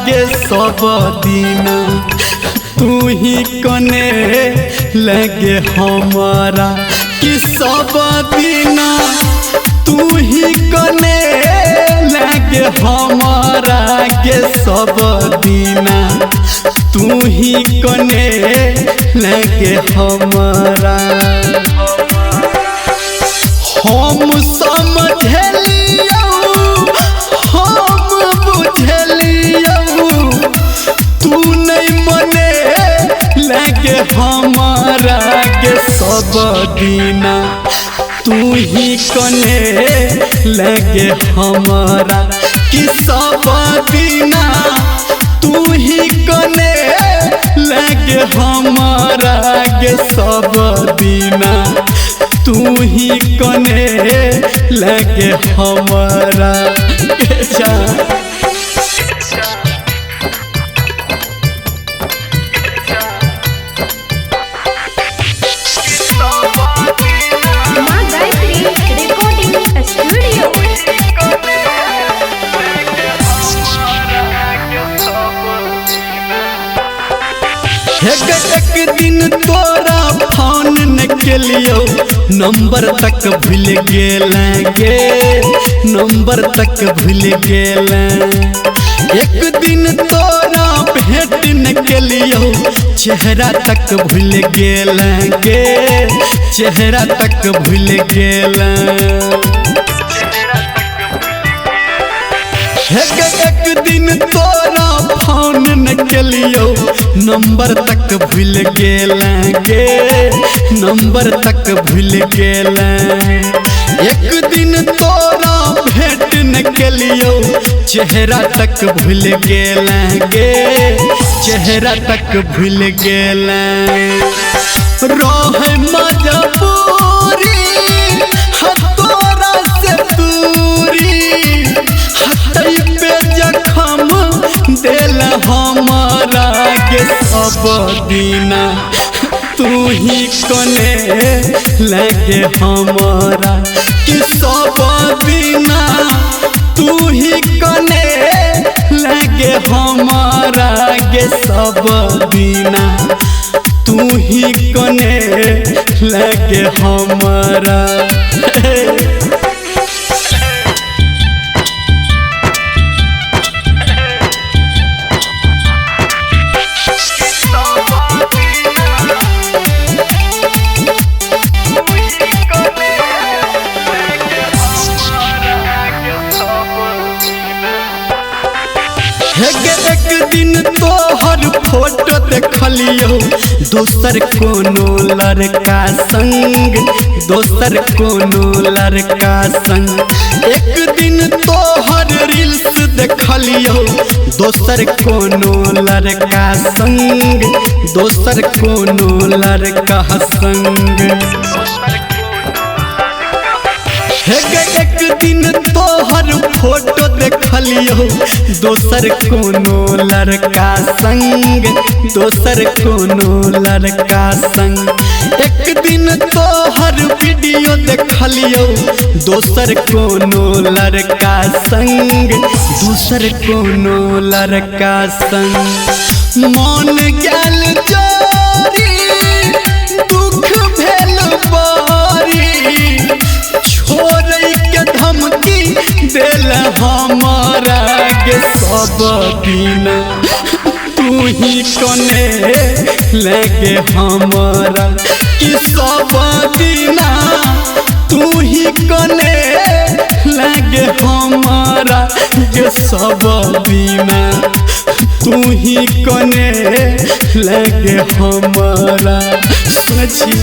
गे सब दिन तू ही कने लगे हमारा कि सब दिन तू ही कने लगे हमारा गे सब दिन तू ही कने लगे हमारा। हम समझलियो हम बुझलियो तू नहीं मने लगे हमारा गे सब दिन तू ही कने लगे हमारा कि सब दिन तू ही कने लगे हमारा गे सब दिन तू ही कने लगे हमारा। एक दिन तोरा फोन न केलियो नंबर तक भूल गेलेंगे नंबर तक भूल गेले। एक दिन तोरा भेंट न केलियो चेहरा तक भूल गेलेंगे चेहरा तक भूल गेले। एक दिन तोरा फोन न केलियो नंबर तक भूल गेलेंगे नंबर तक भूल गेले। एक दिन तोरा भेंट न केलियो चेहरा तक भूल गेलेंगे चेहरा तक भूल गेले। रहे मजबूरी तोरा से दूरी हटई पे जखम दिल हमारा गे सब दिन तू ही कने लगे हमारा कि सब दिन तू ही कने लगे हमारा गे सब दिन तू ही कने लगे हमारा। एक दिन तोहर फोटो देखलियो दोसर कोनो लड़का संग दोसर कोनो लड़का संग। एक दिन तोहर रील्स देखलियो दोसर कोनो लड़का संग दोसर कोनो लड़का संग। एक दिन तोहर फोटो देखलियो दोसर कोनो लड़का संग दोसर कोनो लड़का संग। एक दिन तोहर वीडियो देखलियो दोसर कोनो लड़का संग दोसर कोनो लड़का संग। मन गेल जोरी दुख भेल बारी छोड़ के धमकी दिल हमारा गे सब दिन तू ही कने लगे हमारा कि सब दिन तू ही कने लगे हमारा गे सब दिन तू ही कने लगे हमारा। सची